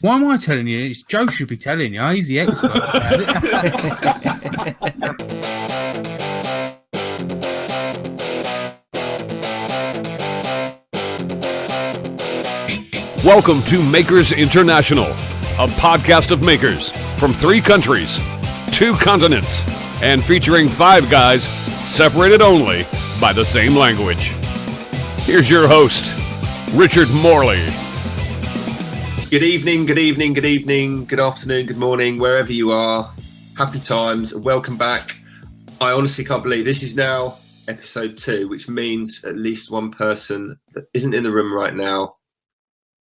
Why am I telling you? It's Joe should be telling you. He's the expert. Welcome to Makers International, a podcast of makers from 3 countries, 2 continents, and featuring 5 guys separated only by the same language. Here's your host, Richard Morley. Good evening, good evening, good evening, good afternoon, good morning, wherever you are. Happy times, welcome back. I honestly can't believe this is now episode 2, which means at least one person that isn't in the room right now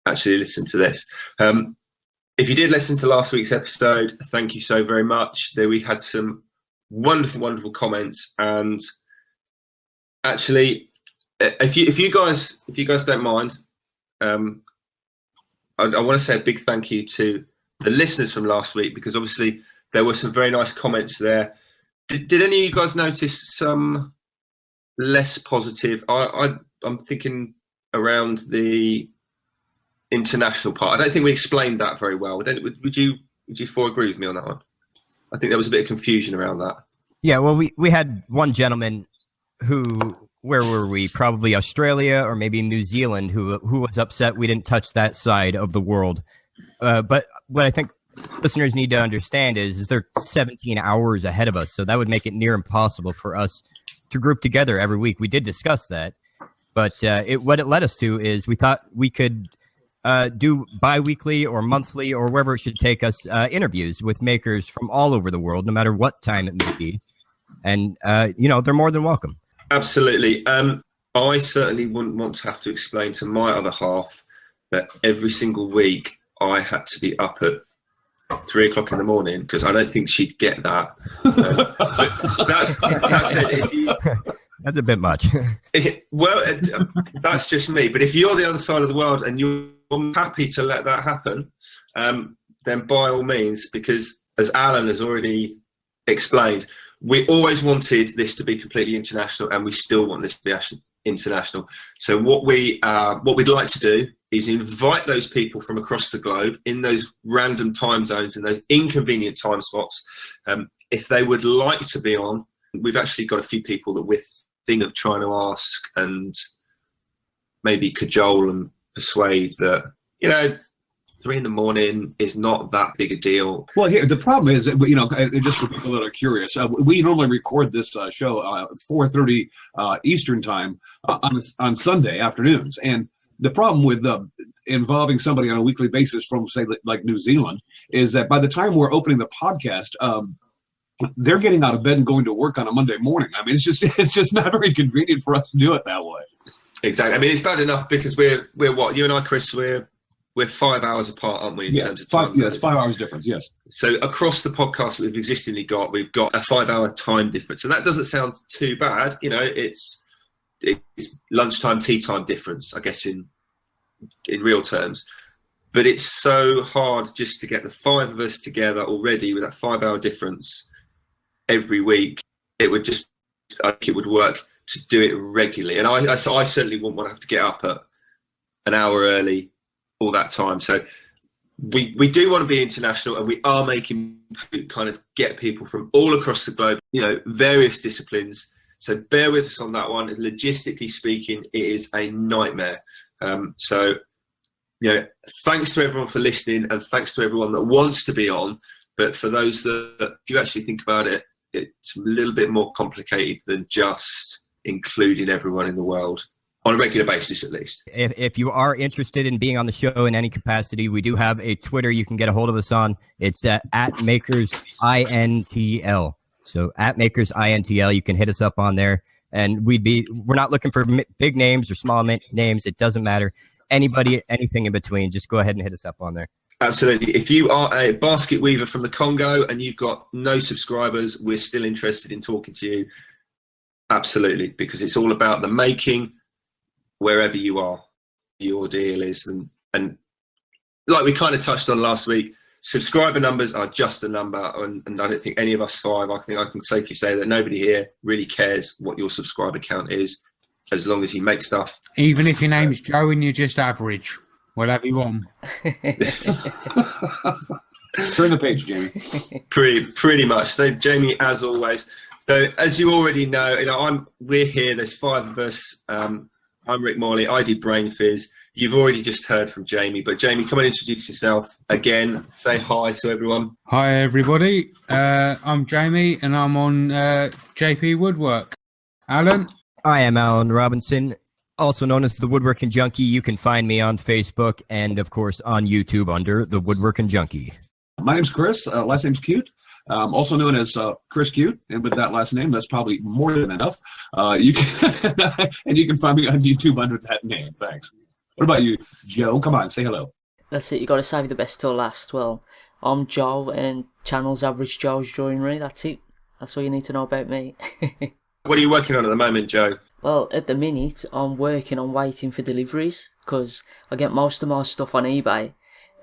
actually listen to this. If you did listen to last week's episode, thank you so very much. There we had some wonderful, wonderful comments, and actually, if you guys don't mind, I want to say a big thank you to the listeners from last week, because obviously there were some very nice comments there. Did any of you guys notice some less positive? I'm thinking around the international part. I don't think we explained that very well. Would you 4 agree with me on that one? I think there was a bit of confusion around that. Yeah, well, we had one gentleman who, where were we? Probably Australia or maybe New Zealand, who was upset we didn't touch that side of the world. But what I think listeners need to understand is they're 17 hours ahead of us, so that would make it near impossible for us to group together every week. We did discuss that, but what it led us to is we thought we could do bi-weekly or monthly or wherever it should take us interviews with makers from all over the world, no matter what time it may be. And, they're more than welcome. Absolutely. I certainly wouldn't want to have to explain to my other half that every single week I had to be up at 3 o'clock in the morning, because I don't think she'd get that. That's it. That's a bit much. That's just me. But if you're the other side of the world and you're happy to let that happen, then by all means, because as Alan has already explained, we always wanted this to be completely international, and we still want this to be international. So what we'd like to do is invite those people from across the globe in those random time zones, in those inconvenient time spots. If they would like to be on, we've actually got a few people that we're thinking of trying to ask and maybe cajole and persuade that, 3 in the morning is not that big a deal. Well, here the problem is, just for people that are curious, we normally record this show 4:30 Eastern time on Sunday afternoons, and the problem with involving somebody on a weekly basis from, say, like New Zealand, is that by the time we're opening the podcast, they're getting out of bed and going to work on a Monday morning. I mean, it's just not very convenient for us to do it that way. Exactly. I mean, it's bad enough because we're what, you and I, Chris, we're 5 hours apart, aren't we, in terms of time? Yes, 5 hours difference, yes. So across the podcast that we've existingly got, we've got a 5-hour time difference. And that doesn't sound too bad. It's lunchtime, tea time difference, I guess, in real terms. But it's so hard just to get the 5 of us together already with that 5-hour difference every week. It would work to do it regularly. And I certainly wouldn't want to have to get up at an hour early all that time. So we do want to be international, and we are making kind of get people from all across the globe, various disciplines. So bear with us on that one. And logistically speaking, it is a nightmare. So thanks to everyone for listening, and thanks to everyone that wants to be on. But for those that, if you actually think about it, it's a little bit more complicated than just including everyone in the world. On a regular basis, at least. If you are interested in being on the show in any capacity, we do have a Twitter you can get a hold of us on. It's at MakersINTL. So at MakersINTL, you can hit us up on there. And we're not looking for big names or small names. It doesn't matter. Anybody, anything in between, just go ahead and hit us up on there. Absolutely. If you are a basket weaver from the Congo and you've got no subscribers, we're still interested in talking to you. Absolutely. Because it's all about the making, wherever you are, your deal is. And like we kind of touched on last week, subscriber numbers are just a number, and I don't think any of us 5, I think I can safely say that nobody here really cares what your subscriber count is, as long as you make stuff. Even if your name is Joe and you're just average. We'll have you on. Turn the page, Jamie. Pretty much. So, Jamie, as always. So, as you already know, we're here. There's 5 of us. I'm Rick Morley. I do Brain Fizz. You've already just heard from Jamie, but Jamie, come and introduce yourself again. Say hi to everyone. Hi, everybody. I'm Jamie, and I'm on JP Woodwork. Alan? I am Alan Robinson, also known as the Woodworking Junkie. You can find me on Facebook and, of course, on YouTube under the Woodworking Junkie. My name's Chris. Last name's Cute. Also known as Chris Cute, and with that last name, that's probably more than enough. You can and you can find me on YouTube under that name. Thanks. What about you, Joe? Come on, say hello. That's it. You got to save the best till last. Well, I'm Joe, and channel's Average Joe's Joinery. That's it. That's all you need to know about me. What are you working on at the moment, Joe? Well, at the minute, I'm working on waiting for deliveries because I get most of my stuff on eBay.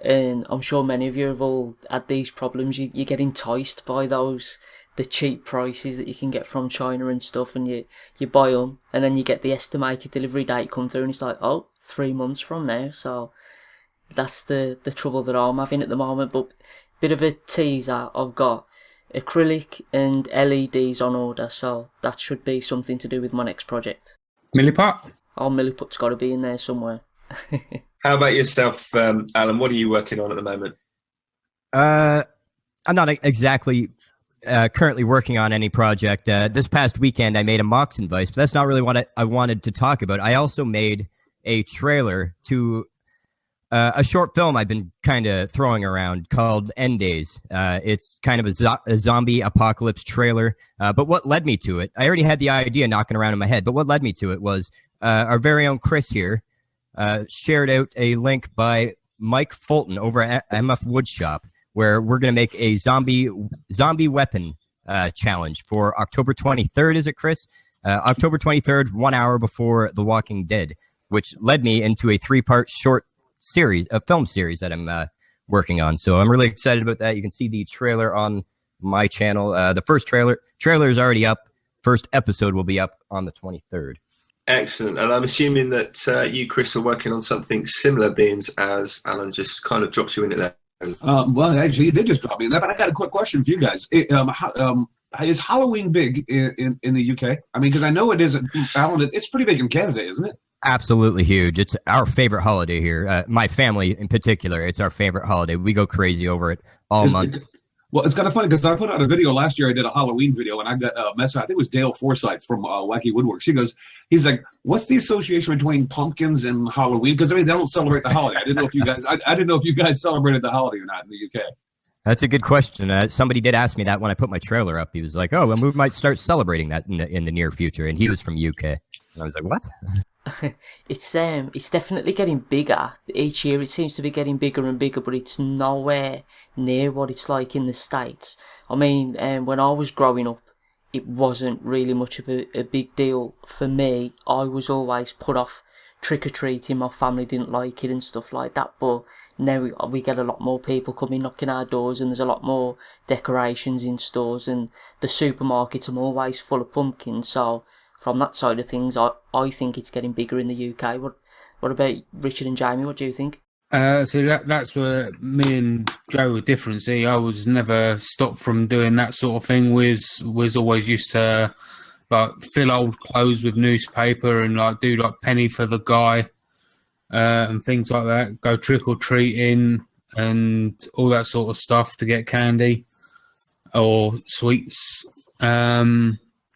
And I'm sure many of you have all had these problems. You get enticed by the cheap prices that you can get from China and stuff, and you buy them, and then you get the estimated delivery date come through, and it's like, oh, 3 months from now. So that's the trouble that I'm having at the moment. But bit of a teaser, I've got acrylic and LEDs on order, so that should be something to do with my next project. Milliput? Oh, Milliput's got to be in there somewhere. How about yourself, Alan? What are you working on at the moment? I'm not exactly currently working on any project. This past weekend, I made a Moxon vise, but that's not really what I wanted to talk about. I also made a trailer to a short film I've been kind of throwing around called End Days. It's kind of a zombie apocalypse trailer. But what led me to it, I already had the idea knocking around in my head, but what led me to it was our very own Chris here shared out a link by Mike Fulton over at MF Woodshop, where we're going to make a zombie weapon challenge for October 23rd. Is it, Chris? October 23rd, 1 hour before The Walking Dead, which led me into a 3-part short series, a film series that I'm working on. So I'm really excited about that. You can see the trailer on my channel. The first trailer is already up. First episode will be up on the 23rd. Excellent. And I'm assuming that you, Chris, are working on something similar, beings as Alan just kind of drops you in it there. Well, actually, you did just drop me in that, but I got a quick question for you guys. Is Halloween big in the UK? I mean, because I know it isn't. Alan, it's pretty big in Canada, isn't it? Absolutely huge. It's our favorite holiday here. My family in particular, it's our favorite holiday. We go crazy over it all month. Well, it's kind of funny because I put out a video last year. I did a Halloween video, and I got a message. I think it was Dale Forsyth from Wacky Woodworks. He's like, "What's the association between pumpkins and Halloween?" Because I mean, they don't celebrate the holiday. I didn't know if you guys, I didn't know if you guys celebrated the holiday or not in the UK. That's a good question. Somebody did ask me that when I put my trailer up. He was like, "Oh, well, we might start celebrating that in the near future." And he was from UK. And I was like, "What?" It's definitely getting bigger. Each year it seems to be getting bigger and bigger, but it's nowhere near what it's like in the States. I mean, when I was growing up, it wasn't really much of a big deal for me. I was always put off trick-or-treating. My family didn't like it and stuff like that, but now we get a lot more people coming knocking our doors, and there's a lot more decorations in stores, and the supermarkets are always full of pumpkins. So from that side of things, I think it's getting bigger in the UK. What about Richard and Jamie? What do you think? See, that's where me and Joe were different. See, I was never stopped from doing that sort of thing. Was always used to like fill old clothes with newspaper and like do like penny for the guy and things like that. Go trick or treating and all that sort of stuff to get candy or sweets.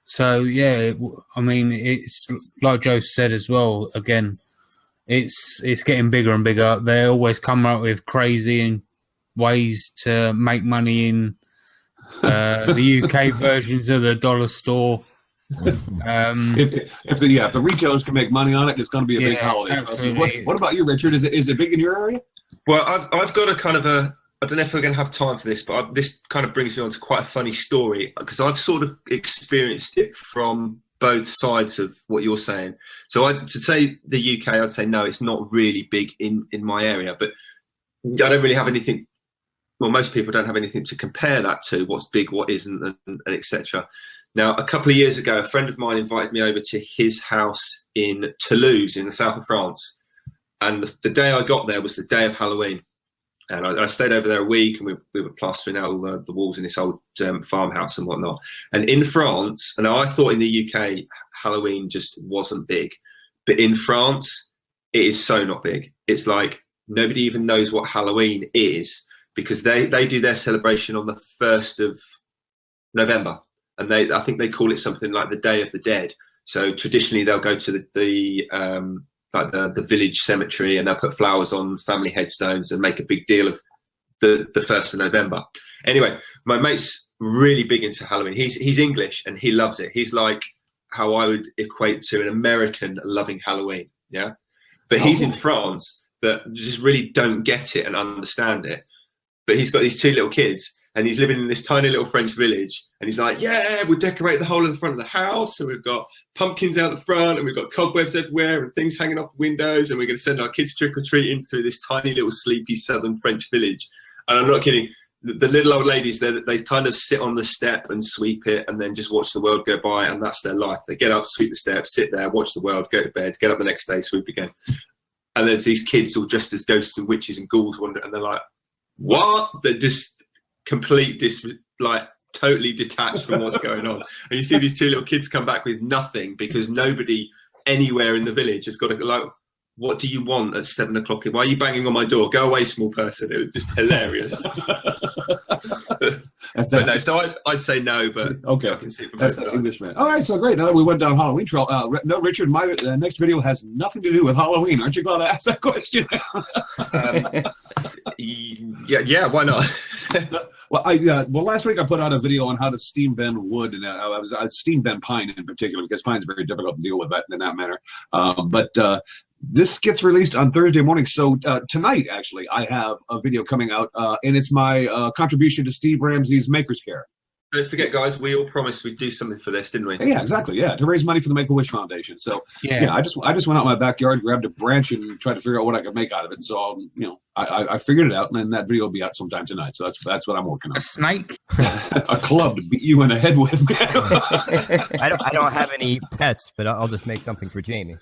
So yeah, I mean, it's like Joe said as well. Again, it's getting bigger and bigger. They always come up with crazy ways to make money in the UK versions of the dollar store. If the retailers can make money on it, it's going to be a big holiday. Absolutely. What about you, Richard? Is it big in your area? Well, I've got a kind of I don't know if we're going to have time for this, but this kind of brings me on to quite a funny story because I've sort of experienced it from both sides of what you're saying. So to say the UK, I'd say no, it's not really big in my area, but I don't really have anything. Well, most people don't have anything to compare that to. What's big, what isn't, and etc. Now, a couple of years ago, a friend of mine invited me over to his house in Toulouse in the south of France. And the day I got there was the day of Halloween. And I stayed over there a week, and we were plastering out all the walls in this old farmhouse and whatnot. And in France, and I thought in the UK, Halloween just wasn't big. But in France, it is so not big. It's like nobody even knows what Halloween is, because they do their celebration on the 1st of November. And I think they call it something like the Day of the Dead. So traditionally they'll go to the village cemetery, and they'll put flowers on family headstones and make a big deal of the 1st of November. Anyway, my mate's really big into Halloween. He's English and he loves it. He's like how I would equate to an American loving Halloween. Yeah. But he's in France that just really don't get it and understand it. But he's got these 2 little kids, and he's living in this tiny little French village. And he's like, yeah, we'll decorate the whole of the front of the house. And we've got pumpkins out the front, and we've got cobwebs everywhere and things hanging off the windows. And we're going to send our kids trick-or-treating through this tiny little sleepy southern French village. And I'm not kidding. The little old ladies, they kind of sit on the step and sweep it, and then just watch the world go by. And that's their life. They get up, sweep the steps, sit there, watch the world, go to bed, get up the next day, sweep again. And there's these kids all dressed as ghosts and witches and ghouls, and they're like, what? They're just totally detached from what's going on. And you see these 2 little kids come back with nothing, because nobody anywhere in the village has got to what do you want at 7 o'clock? Why are you banging on my door? Go away, small person. It was just hilarious. But no, so I'd say no, but okay, I can see it from both sides. Englishman. All right, so great. Now that we went down Halloween trail, no, Richard, my next video has nothing to do with Halloween. Aren't you glad I asked that question? Yeah, why not? Well, last week I put out a video on how to steam bend wood, and I steam bend pine in particular, because pine is very difficult to deal with in that manner. But this gets released on Thursday morning. So tonight, actually, I have a video coming out, and it's my contribution to Steve Ramsey's Maker's Care. Don't forget, guys, we all promised we'd do something for this, didn't we? Yeah, exactly. Yeah, to raise money for the Make-A-Wish Foundation. So yeah, I just went out in my backyard, grabbed a branch, and tried to figure out what I could make out of it. So I figured it out, and then that video will be out sometime tonight. So that's what I'm working on. A snake, a club to beat you in the head with. I don't have any pets, but I'll just make something for Jamie.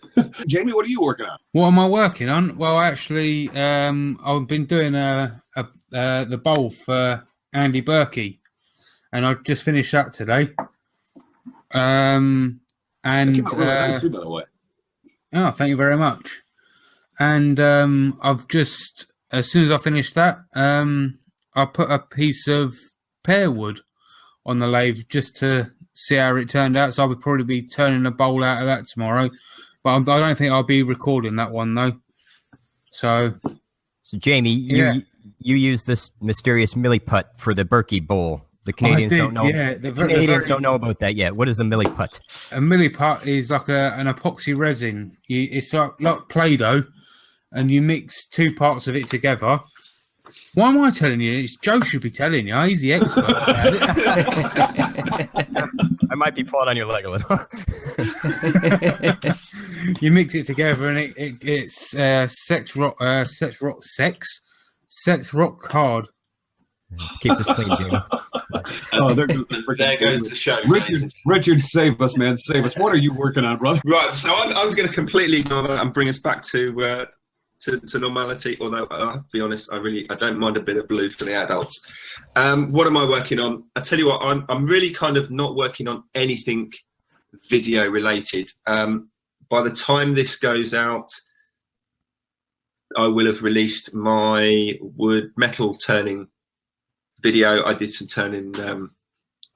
Jamie, what are you working on? What am I working on? Well, actually, I've been doing the bowl for Andy Berkey, and I just finished that today. And really nice too, by the way. Oh, thank you very much. And I've just, as soon as I finished that, I put a piece of pear wood on the lathe just to see how it turned out. So I'll probably be turning a bowl out of that tomorrow. But I don't think I'll be recording that one, though. So Jamie, you use this mysterious milliput for the Berkey bowl. The Canadians don't know. Yeah, the Canadians don't know about that yet. What is a milliput? A milliput is like an epoxy resin. It's like Play-Doh, and you mix 2 parts of it together. Why am I telling you? It's Joe should be telling you. He's the expert. I might be pulling on your leg a little. You mix it together, and it's sex rock hard. Let's keep this clean, Jamie. There goes the show. Richard, save us, man. Save us. What are you working on, brother? Right, so I'm going to completely ignore that and bring us back to normality, although I'll be honest, I don't mind a bit of blue for the adults. What am I working on? I tell you what, I'm really kind of not working on anything video related. By the time this goes out, I will have released my metal turning video. I did some turning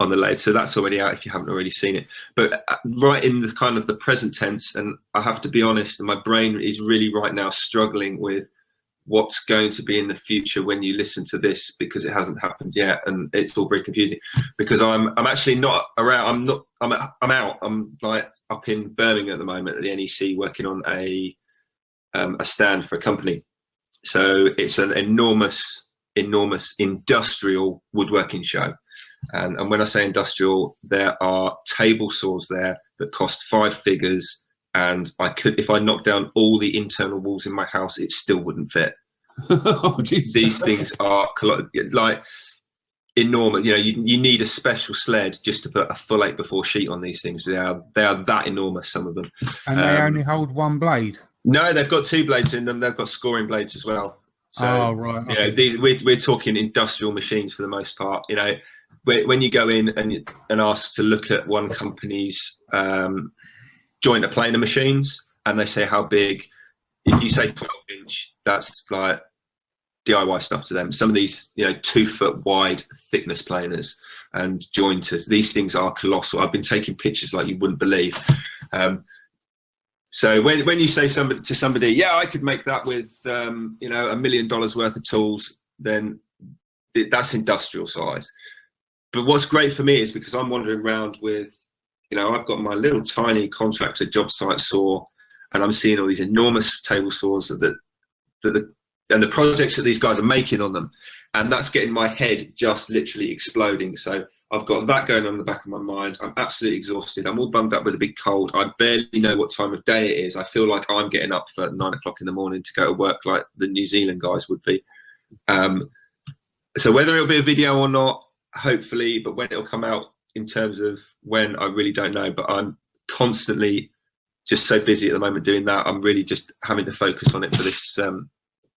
on the lathe, so that's already out if you haven't already seen it. But right in the kind of the present tense, and I have to be honest, my brain is really right now struggling with what's going to be in the future when you listen to this, because it hasn't happened yet, and it's all very confusing. Because I'm actually not around. I'm out. I'm like up in Birmingham at the moment at the NEC working on a stand for a company. So it's an enormous industrial woodworking show. And when I say industrial, there are table saws there that cost 5 figures, and if I knocked down all the internal walls in my house, it still wouldn't fit. Oh, these things are like enormous. You need a special sled just to put a full 8x4 sheet on these things. They are that enormous, some of them. And they only hold one blade. No, they've got 2 blades in them. They've got scoring blades as well. So, Oh, right. you know, these we're talking industrial machines for the most part. You know, when you go in and ask to look at one company's jointer planer machines, and they say how big, if you say 12-inch, that's like DIY stuff to them. Some of these, you know, 2 foot wide thickness planers and jointers, these things are colossal. I've been taking pictures like you wouldn't believe. So when you say to somebody, yeah, I could make that with, you know, $1 million worth of tools, then that's industrial size. But what's great for me is because I'm wandering around with, you know, I've got my little tiny contractor job site saw, and I'm seeing all these enormous table saws and the projects that these guys are making on them. And that's getting my head just literally exploding. So I've got that going on in the back of my mind. I'm absolutely exhausted. I'm all bummed up with a big cold. I barely know what time of day it is. I feel like I'm getting up for 9 o'clock in the morning to go to work like the New Zealand guys would be. So whether it'll be a video or not, hopefully, but when it'll come out in terms of when, I really don't know. But I'm constantly just so busy at the moment doing that. I'm really just having to focus on it for this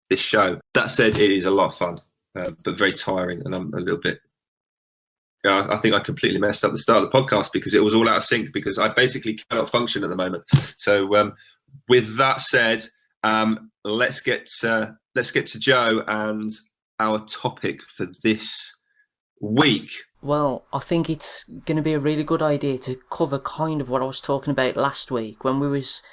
this show. That said, it is a lot of fun, but very tiring, and I'm a little bit. Yeah, I think I completely messed up the start of the podcast because it was all out of sync because I basically cannot function at the moment. So, with that said, let's get to Joe and our topic for this week. Well, I think it's going to be a really good idea to cover kind of what I was talking about last week when we was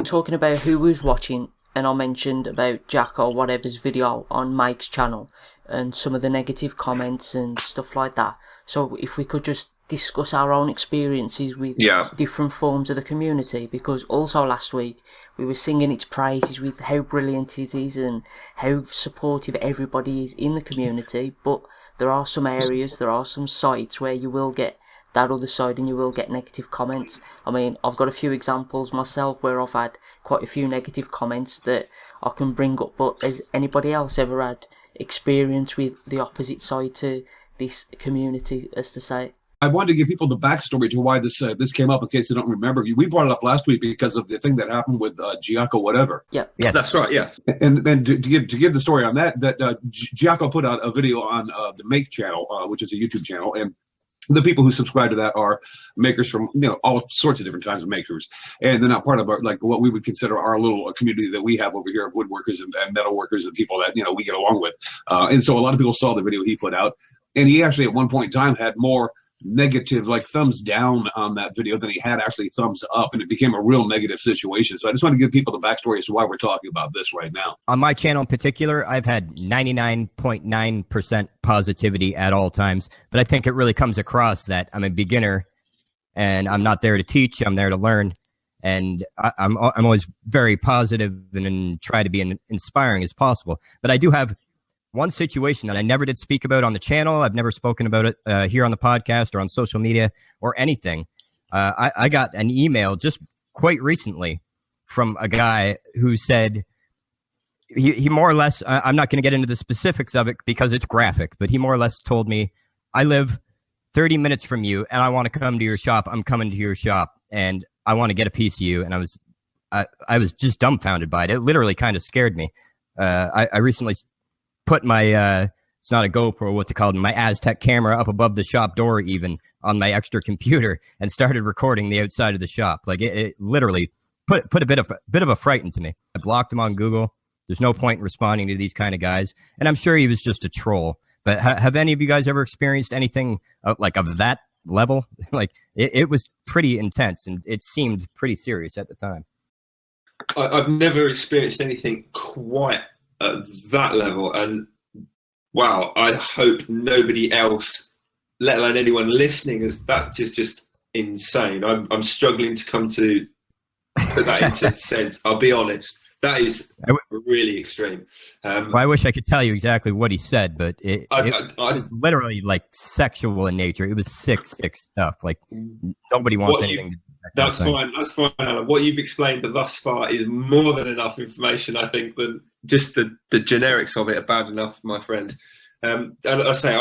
talking about who was watching, and I mentioned about Jack or whatever's video on Mike's channel and some of the negative comments and stuff like that. So if we could just discuss our own experiences with different forms of the community, because also last week we were singing its praises with how brilliant it is and how supportive everybody is in the community, but there are some areas, there are some sites where you will get that other side and you will get negative comments. I mean, I've got a few examples myself where I've had quite a few negative comments that I can bring up, but has anybody else ever had experience with the opposite side to this community, as to say? I wanted to give people the backstory to why this came up in case they don't remember. We brought it up last week because of the thing that happened with Giaco whatever. Yeah, yes, that's right. Yeah, and to give the story on that Giaco put out a video on the Make channel, which is a YouTube channel, and the people who subscribe to that are makers from, you know, all sorts of different kinds of makers, and they're not part of our, like, what we would consider our little community that we have over here of woodworkers and metal workers and people that, you know, we get along with. And so a lot of people saw the video he put out, and he actually at one point in time had more negative, like, thumbs down on that video than he had actually thumbs up, and it became a real negative situation. So I just want to give people the backstory as to why we're talking about this right now. On my channel in particular, I've had 99.9% positivity at all times, but I think it really comes across that I'm a beginner and I'm not there to teach, I'm there to learn, and I'm always very positive and try to be inspiring as possible. But I do have one situation that I never did speak about on the channel. I've never spoken about it here on the podcast or on social media or anything. I got an email just quite recently from a guy who said, he more or less, I'm not going to get into the specifics of it because it's graphic, but he more or less told me, I live 30 minutes from you and I want to come to your shop. I'm coming to your shop and I want to get a piece of you. And I was just dumbfounded by it. It literally kind of scared me. I recently put my, it's not a GoPro, what's it called, my Aztec camera up above the shop door even on my extra computer and started recording the outside of the shop. Like it literally put a bit of a fright into me. I blocked him on Google. There's no point in responding to these kind of guys. And I'm sure he was just a troll. But have any of you guys ever experienced anything like of that level? Like it was pretty intense and it seemed pretty serious at the time. I've never experienced anything quite at that level, and wow, I hope nobody else, let alone anyone listening, is that is just insane. I'm struggling to come to put that into sense. I'll be honest, that is really extreme. Well, I wish I could tell you exactly what he said, but it was literally like sexual in nature. It was sick stuff. Like nobody wants anything to do. That's fine. That's fine, Alan. What you've explained thus far is more than enough information, I think, than just the generics of it are bad enough, my friend. And I say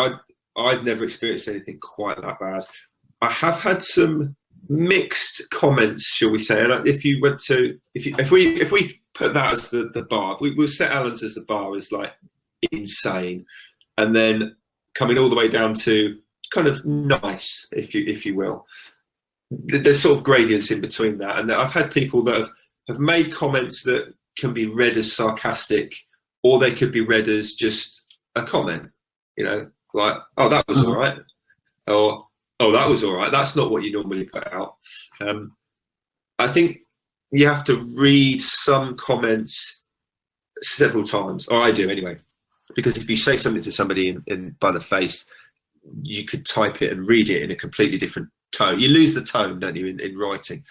I've never experienced anything quite that bad. I have had some mixed comments, shall we say? And if we put that as the bar. We'll set Alan's as the bar as like insane, and then coming all the way down to kind of nice, if you will. There's sort of gradients in between that, and I've had people that have made comments that can be read as sarcastic, or they could be read as just a comment. You know, like, oh, that was all right, or oh, that was all right. That's not what you normally put out. I think you have to read some comments several times, or I do anyway, because if you say something to somebody in by the face, you could type it and read it in a completely different tone. You lose the tone, don't you, in writing?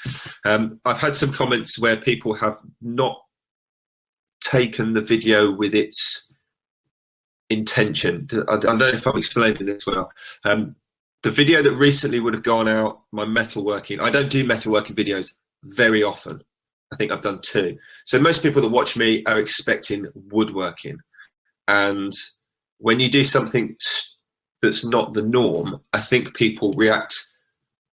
I've had some comments where people have not taken the video with its intention. I don't know if I'm explaining this well. The video that recently would have gone out, my metalworking, I don't do metalworking videos very often. I think I've done 2. So most people that watch me are expecting woodworking. And when you do something that's not the norm, I think people react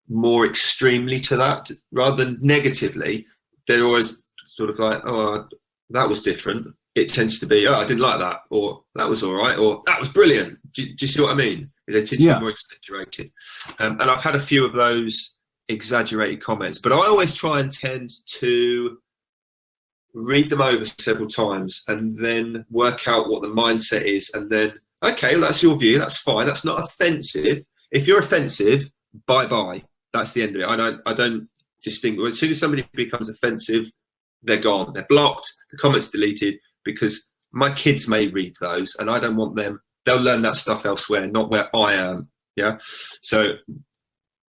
more extremely to that rather than negatively. They're always sort of like, oh, that was different. It tends to be, oh, I didn't like that, or that was all right, or that was brilliant. Do you see what I mean? They tend to be more exaggerated. And I've had a few of those exaggerated comments, but I always try and tend to read them over several times and then work out what the mindset is, and then, okay, that's your view, that's fine, that's not offensive. If you're offensive, bye-bye. That's the end of it. I don't distinguish. As soon as somebody becomes offensive, they're gone. They're blocked, the comments deleted, because my kids may read those and I don't want them. They'll learn that stuff elsewhere, not where I am. Yeah. So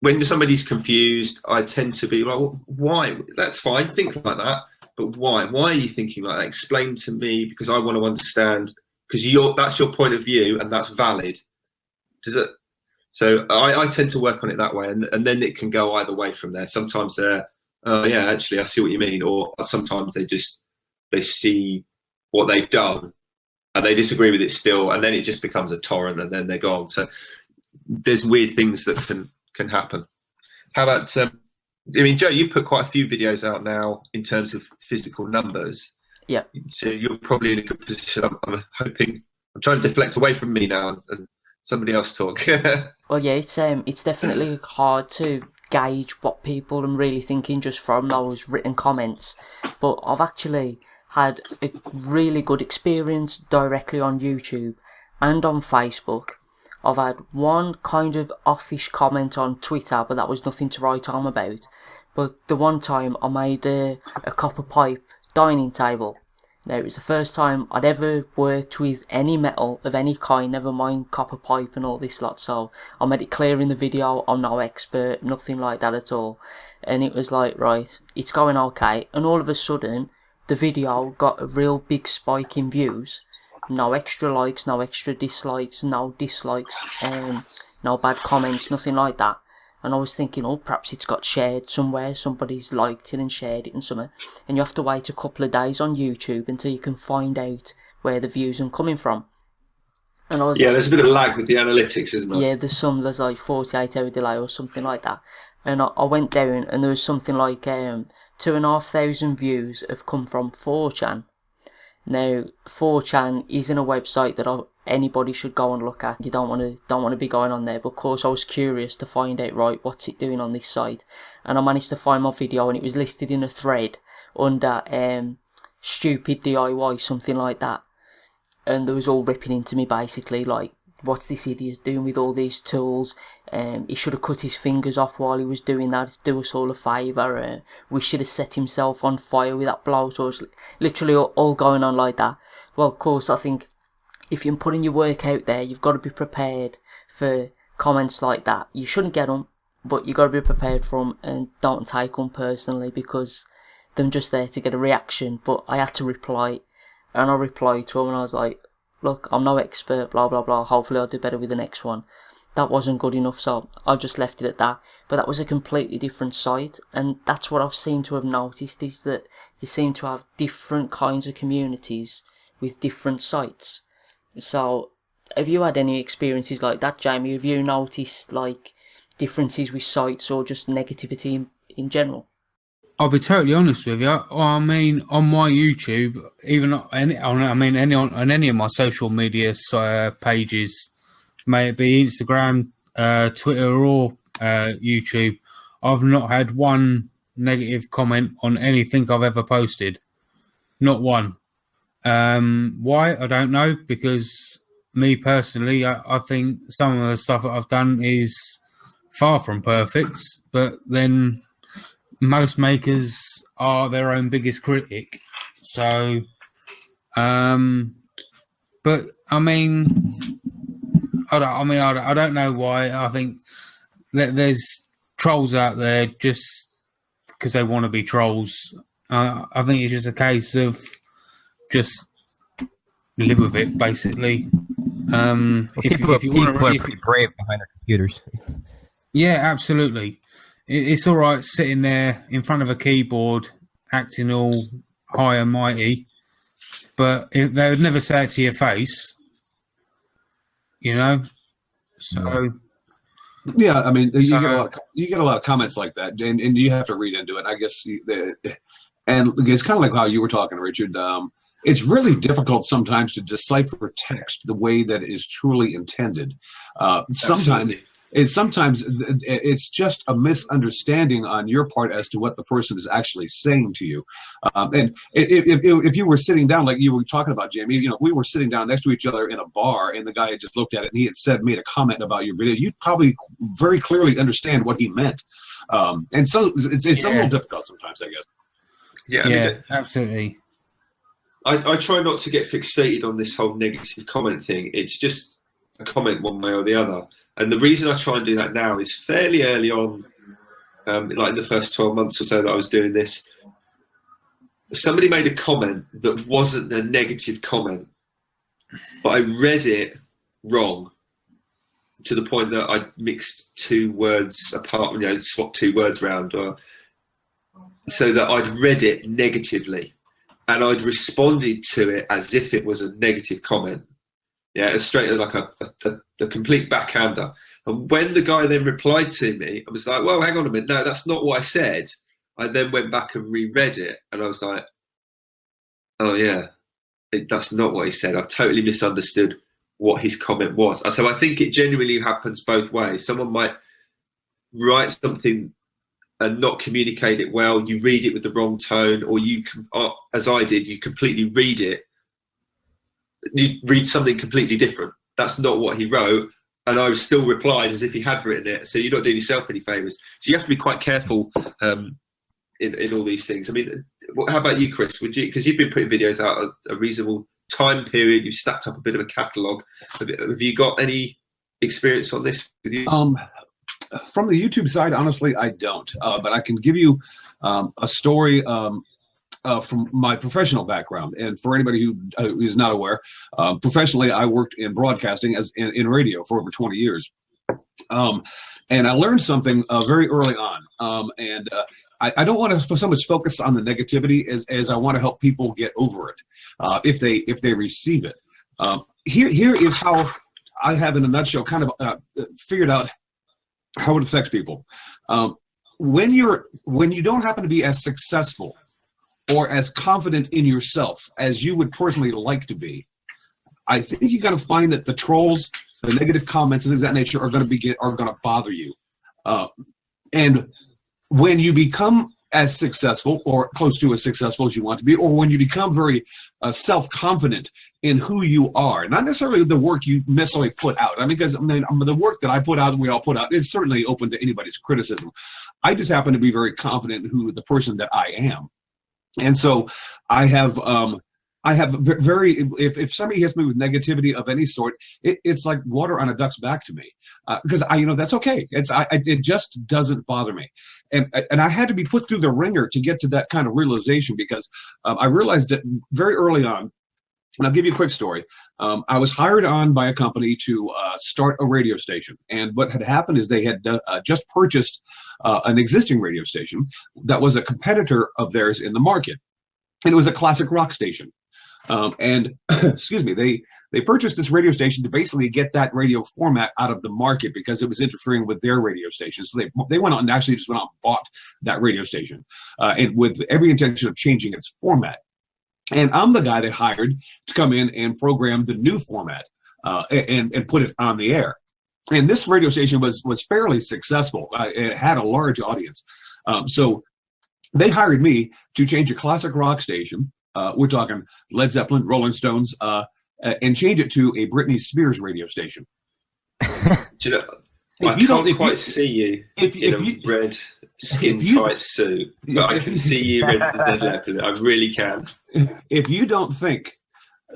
when somebody's confused, I tend to be like, well, why? That's fine. Think like that. But why? Why are you thinking like that? Explain to me, because I want to understand, because that's your point of view and that's valid. Does it? So I tend to work on it that way, and then it can go either way from there. Sometimes they're, yeah, actually, I see what you mean. Or sometimes they see what they've done and they disagree with it still, and then it just becomes a torrent and then they're gone. So there's weird things that can happen. How about, I mean, Joe, you've put quite a few videos out now in terms of physical numbers. Yeah. So you're probably in a good position. I'm hoping, I'm trying to deflect away from me now and somebody else talk. Well, yeah, it's definitely hard to gauge what people are really thinking just from those written comments. But I've actually had a really good experience directly on YouTube and on Facebook. I've had one kind of offish comment on Twitter, but that was nothing to write home about. But the one time I made a copper pipe dining table. Now, it was the first time I'd ever worked with any metal of any kind, never mind copper pipe and all this lot. So I made it clear in the video, I'm no expert, nothing like that at all. And it was like, right, it's going okay. And all of a sudden, the video got a real big spike in views. No extra likes, no extra dislikes, no dislikes, no bad comments, nothing like that. And I was thinking, oh, perhaps it's got shared somewhere, somebody's liked it and shared it and something. And you have to wait a couple of days on YouTube until you can find out where the views are coming from. And I was there's a bit of lag with the analytics, isn't there? Yeah, there's like 48-hour delay or something like that. And I went down and there was something like 2,500 views have come from 4chan. Now, 4chan isn't a website that anybody should go and look at. You don't want to be going on there. But of course, I was curious to find out, right, what's it doing on this site? And I managed to find my video, and it was listed in a thread under stupid DIY, something like that. And there was all ripping into me basically, like, what's this idiot doing with all these tools? He should have cut his fingers off while he was doing that to do us all a favour. We should have set himself on fire with that blowtorch. Literally all going on like that. Well, of course, I think if you're putting your work out there, you've got to be prepared for comments like that. You shouldn't get them, but you've got to be prepared for them, and don't take them personally, because they're just there to get a reaction. But I had to reply, and I replied to him, and I was like, look, I'm no expert, blah, blah, blah. Hopefully I'll do better with the next one. That wasn't good enough, so I just left it at that. But that was a completely different site, and that's what I've seemed to have noticed, is that you seem to have different kinds of communities with different sites. So, have you had any experiences like that, Jamie? Have you noticed, like, differences with sites or just negativity in general? I'll be totally honest with you. I mean, on my YouTube, even on any of my social media pages, may it be Instagram, Twitter, or YouTube, I've not had one negative comment on anything I've ever posted. Not one. Why? I don't know, because me personally, I think some of the stuff that I've done is far from perfect, but then most makers are their own biggest critic. So, but I mean, I don't know why. I think that there's trolls out there just because they want to be trolls. I think it's just a case of just live with it, basically. People are pretty brave behind their computers. Yeah, absolutely. It's all right sitting there in front of a keyboard, acting all high and mighty, but they would never say it to your face, you know. So, yeah, I mean, you get a lot of comments like that, and you have to read into it. I guess, and it's kind of like how you were talking, Richard. It's really difficult sometimes to decipher text the way that it is truly intended. Sometimes it's just a misunderstanding on your part as to what the person is actually saying to you. And if you were sitting down, like you were talking about, Jamie, if we were sitting down next to each other in a bar and the guy had just looked at it and he had made a comment about your video, you'd probably very clearly understand what he meant. And so it's a little difficult sometimes, I guess. Yeah, absolutely. I try not to get fixated on this whole negative comment thing. It's just a comment one way or the other. And the reason I try and do that now is fairly early on, like in the first 12 months or so that I was doing this, somebody made a comment that wasn't a negative comment, but I read it wrong to the point that I mixed two words apart, swapped two words around, so that I'd read it negatively. And I'd responded to it as if it was a negative comment. Yeah, it's straight like a complete backhander. And when the guy then replied to me, I was like, well, hang on a minute. No, that's not what I said. I then went back and reread it. And I was like, oh, yeah, that's not what he said. I've totally misunderstood what his comment was. So I think it genuinely happens both ways. Someone might write something and not communicate it well. You read it with the wrong tone, or as I did, you completely read it. You read something completely different. That's not what he wrote, and I still replied as if he had written it. So you're not doing yourself any favors. So you have to be quite careful in all these things. I mean, how about you, Chris? Would you, because you've been putting videos out a reasonable time period, you've stacked up a bit of a catalogue. Have you got any experience on this with you? From the YouTube side, honestly, I don't. But I can give you a story from my professional background. And for anybody who is not aware, professionally, I worked in broadcasting in radio for over 20 years. And I learned something very early on. I don't want to so much focus on the negativity as I want to help people get over it if they receive it. Here is how I have, in a nutshell, kind of figured out how it affects people. When you don't happen to be as successful or as confident in yourself as you would personally like to be, I think you got to find that the trolls, the negative comments, and things of that nature are going to bother you. And when you become as successful or close to as successful as you want to be, or when you become very self-confident in who you are, not necessarily the work you necessarily put out. Because the work that I put out and we all put out is certainly open to anybody's criticism. I just happen to be very confident in who the person that I am. And so I have very, if somebody hits me with negativity of any sort, it's like water on a duck's back to me, because that's okay. It just doesn't bother me. And I had to be put through the ringer to get to that kind of realization, because I realized that very early on. And I'll give you a quick story. I was hired on by a company to start a radio station. And what had happened is they had just purchased an existing radio station that was a competitor of theirs in the market. And it was a classic rock station. And excuse me, they purchased this radio station to basically get that radio format out of the market because it was interfering with their radio station. So they went out and actually just went out and bought that radio station, and with every intention of changing its format. And I'm the guy they hired to come in and program the new format and put it on the air. And this radio station was fairly successful. It had a large audience. So they hired me to change a classic rock station. We're talking Led Zeppelin, Rolling Stones, and change it to a Britney Spears radio station. Do you know, I can't quite see you in a red skin-tight suit, but I can see you in Led Zeppelin. I really can. If you don't think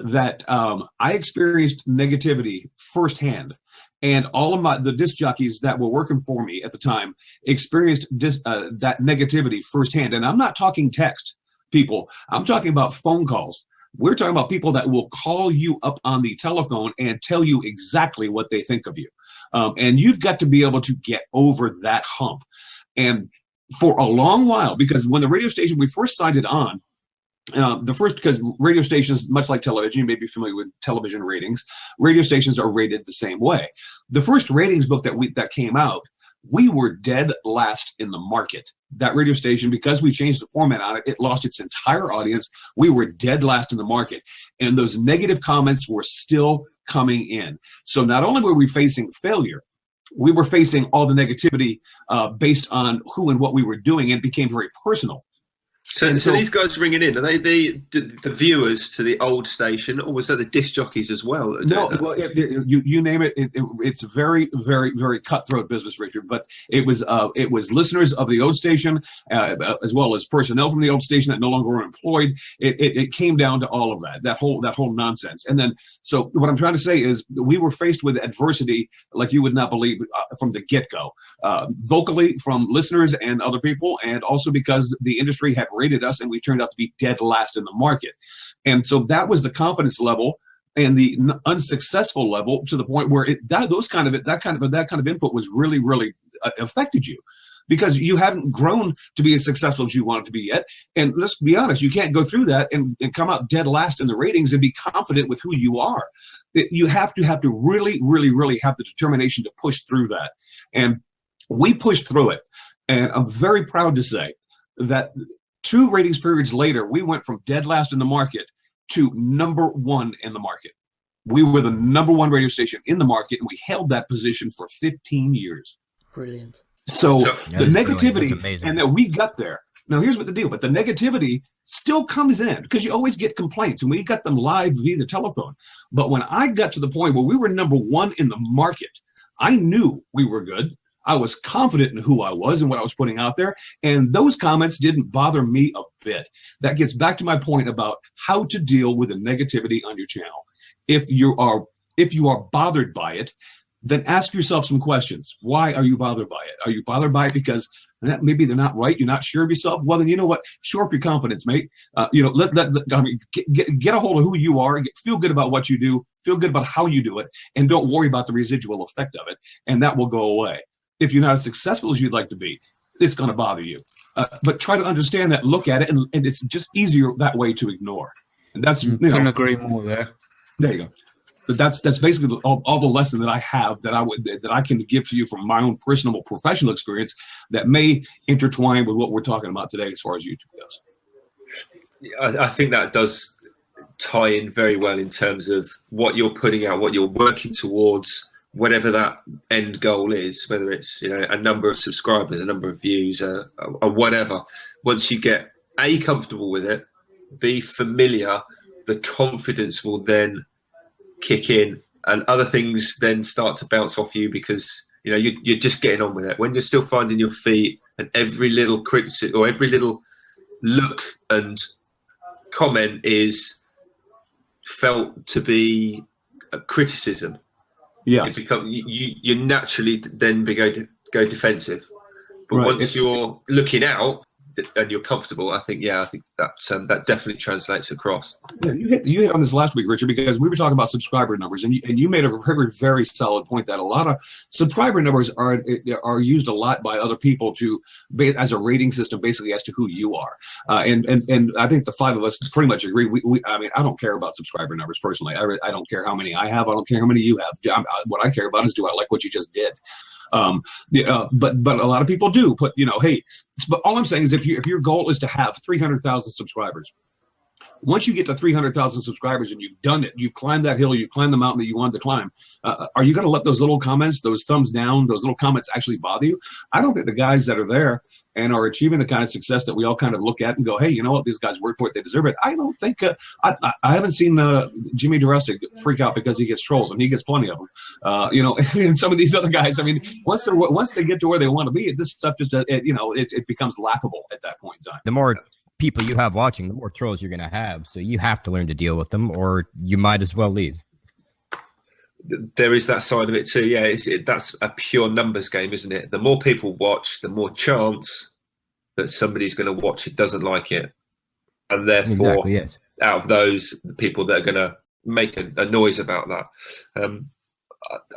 that I experienced negativity firsthand, and all of the disc jockeys that were working for me at the time experienced that negativity firsthand, and I'm not talking text, people. I'm talking about phone calls. We're talking about people that will call you up on the telephone and tell you exactly what they think of you. And you've got to be able to get over that hump. And for a long while, because when the radio station, we first signed it on, because radio stations, much like television, you may be familiar with television ratings, radio stations are rated the same way. The first ratings book that came out, we were dead last in the market. That radio station, because we changed the format on it, it lost its entire audience. We were dead last in the market. And those negative comments were still coming in. So not only were we facing failure, we were facing all the negativity based on who and what we were doing. It became very personal. So these guys ringing in, are they the viewers to the old station, or was that the disc jockeys as well? No, well, you name it. It's a very, very, very cutthroat business, Richard. But it was listeners of the old station, as well as personnel from the old station that no longer were employed. It came down to all of that whole nonsense. And then, so what I'm trying to say is, we were faced with adversity like you would not believe from the get-go, vocally from listeners and other people, and also because the industry had rated us and we turned out to be dead last in the market. And so that was the confidence level and the unsuccessful level, to the point where that kind of input was really, really affected you, because you haven't grown to be as successful as you wanted to be yet. And let's be honest, you can't go through that and come out dead last in the ratings and be confident with who you are. You have to really, really, really have the determination to push through that. And we pushed through it. And I'm very proud to say that 2 ratings periods later, we went from dead last in the market to number 1 in the market. We were the number 1 radio station in the market, and we held that position for 15 years. Brilliant. So the negativity, and that we got there. Now, here's what the deal, but the negativity still comes in, because you always get complaints, and we got them live via the telephone. But when I got to the point where we were number 1 in the market, I knew we were good. I was confident in who I was and what I was putting out there, and those comments didn't bother me a bit. That gets back to my point about how to deal with the negativity on your channel. If you are bothered by it, then ask yourself some questions. Why are you bothered by it? Are you bothered by it because maybe they're not right? You're not sure of yourself? Well, then you know what? Shore up your confidence, mate. Get a hold of who you are. Feel good about what you do. Feel good about how you do it, and don't worry about the residual effect of it, and that will go away. If you're not as successful as you'd like to be, it's going to bother you. But try to understand that, look at it, and it's just easier that way to ignore. And that's, couldn't agree more there. There you go. That's basically all the lesson that I have that I can give to you from my own personal professional experience that may intertwine with what we're talking about today as far as YouTube goes. I think that does tie in very well in terms of what you're putting out, what you're working towards, whatever that end goal is, whether it's a number of subscribers, a number of views, or whatever. Once you get comfortable with it, be familiar, the confidence will then kick in, and other things then start to bounce off you, because you're just getting on with it. When you're still finding your feet, and every little criticism or every little look and comment is felt to be a criticism. Yes. You naturally then go defensive. But right. Once you're looking out, and you're comfortable, I think that definitely translates across. Yeah, you hit on this last week, Richard, because we were talking about subscriber numbers, and you made a very, very solid point that a lot of subscriber numbers are used a lot by other people as a rating system, basically as to who you are. And I think the five of us pretty much agree. I mean, I don't care about subscriber numbers personally. I don't care how many I have. I don't care how many you have. What I care about is, do I like what you just did? But a lot of people do put, hey, but all I'm saying is if your goal is to have 300,000 subscribers, once you get to 300,000 subscribers and you've done it, you've climbed that hill, you've climbed the mountain that you wanted to climb, are you going to let those little comments, those thumbs down, those little comments actually bother you? I don't think the guys that are there and are achieving the kind of success that we all kind of look at and go, hey, you know what, these guys work for it, they deserve it. I don't think, I haven't seen Jimmy DeResta freak out because he gets trolls, and he gets plenty of them. And some of these other guys, I mean, once they get to where they want to be, this stuff just, it becomes laughable at that point in time. The more people you have watching, the more trolls you're going to have. So you have to learn to deal with them, or you might as well leave. There is that side of it too. Yeah, that's a pure numbers game, isn't it? The more people watch, the more chance that somebody's going to watch it doesn't like it, and therefore, exactly, yes. Out of those, the people that are going to make a noise about that.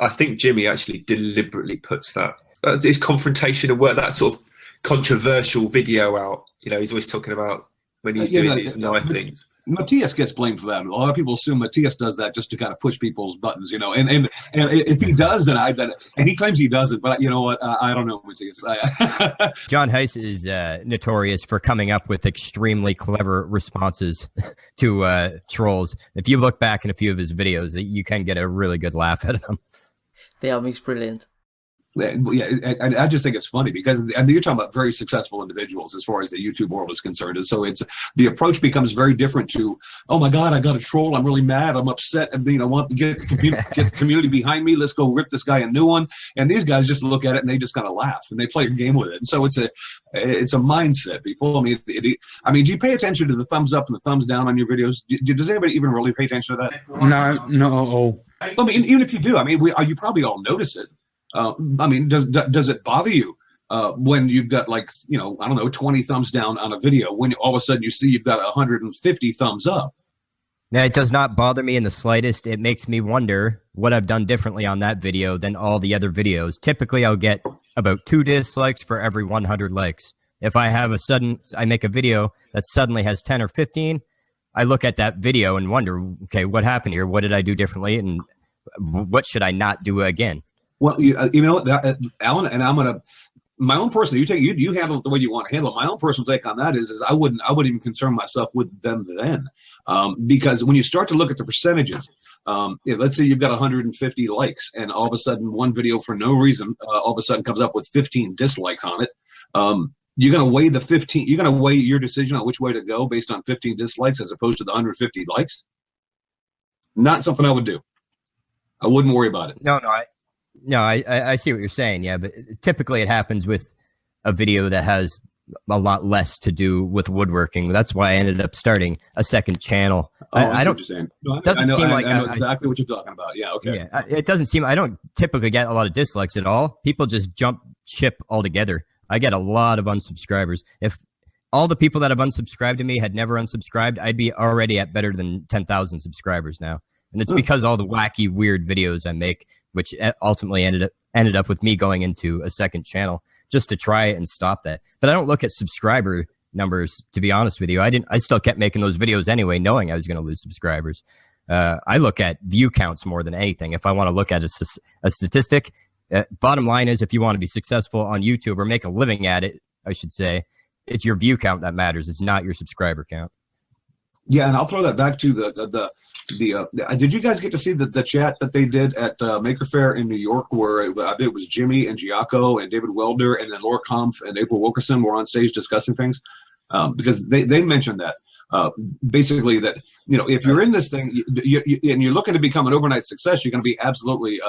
I think Jimmy actually deliberately puts that his confrontation and work, that sort of controversial video out. He's always talking about when he's doing these knife things. Matthias gets blamed for that. A lot of people assume Matthias does that just to kind of push people's buttons, and if he does, then and he claims he doesn't, but you know what? I don't know, Matthias. John Heiss is notorious for coming up with extremely clever responses to trolls. If you look back in a few of his videos, you can get a really good laugh out of them. He's brilliant. Yeah, and I just think it's funny because you're talking about very successful individuals as far as the YouTube world is concerned, and so the approach becomes very different to, oh my God, I got a troll, I'm really mad, I'm upset, and I want to get the community behind me. Let's go rip this guy a new one. And these guys just look at it and they just kind of laugh and they play a game with it. And so it's a mindset, people. I mean, do you pay attention to the thumbs up and the thumbs down on your videos? Does anybody even really pay attention to that? No, not at all. I mean, even if you do, I mean, you probably all notice it. I mean, does it bother you when you've got 20 thumbs down on a video, when all of a sudden you see you've got 150 thumbs up? Now, it does not bother me in the slightest. It makes me wonder what I've done differently on that video than all the other videos. Typically, I'll get about 2 dislikes for every 100 likes. If I make a video that suddenly has 10 or 15, I look at that video and wonder, okay, what happened here? What did I do differently? And what should I not do again? Well, Alan, and I'm gonna my own personal. You handle it the way you want to handle it. My own personal take on that is I wouldn't even concern myself with them then, because when you start to look at the percentages, let's say you've got 150 likes, and all of a sudden one video for no reason all of a sudden comes up with 15 dislikes on it. You're gonna weigh the 15. You're gonna weigh your decision on which way to go based on 15 dislikes as opposed to the 150 likes. Not something I would do. I wouldn't worry about it. No, I see what you're saying, yeah, but typically it happens with a video that has a lot less to do with woodworking. That's why I ended up starting a second channel. I don't. Doesn't seem like I know exactly what you're talking about. Yeah, okay. Yeah, it doesn't seem. I don't typically get a lot of dislikes at all. People just jump ship altogether. I get a lot of unsubscribers. If all the people that have unsubscribed to me had never unsubscribed, I'd be already at better than 10,000 subscribers now. And it's because all the wacky, weird videos I make, which ultimately ended up with me going into a second channel just to try and stop that. But I don't look at subscriber numbers, to be honest with you. I still kept making those videos anyway, knowing I was going to lose subscribers. I look at view counts more than anything. If I want to look at a statistic, bottom line is, if you want to be successful on YouTube or make a living at it, I should say, it's your view count that matters. It's not your subscriber count. Yeah, and I'll throw that back to the did you guys get to see the chat that they did at Maker Faire in New York, where it was Jimmy and Giaco and David Welder and then Laura Kampf and April Wilkerson were on stage discussing things? Because they mentioned that basically that, if you're in this thing and you're looking to become an overnight success, you're going to be absolutely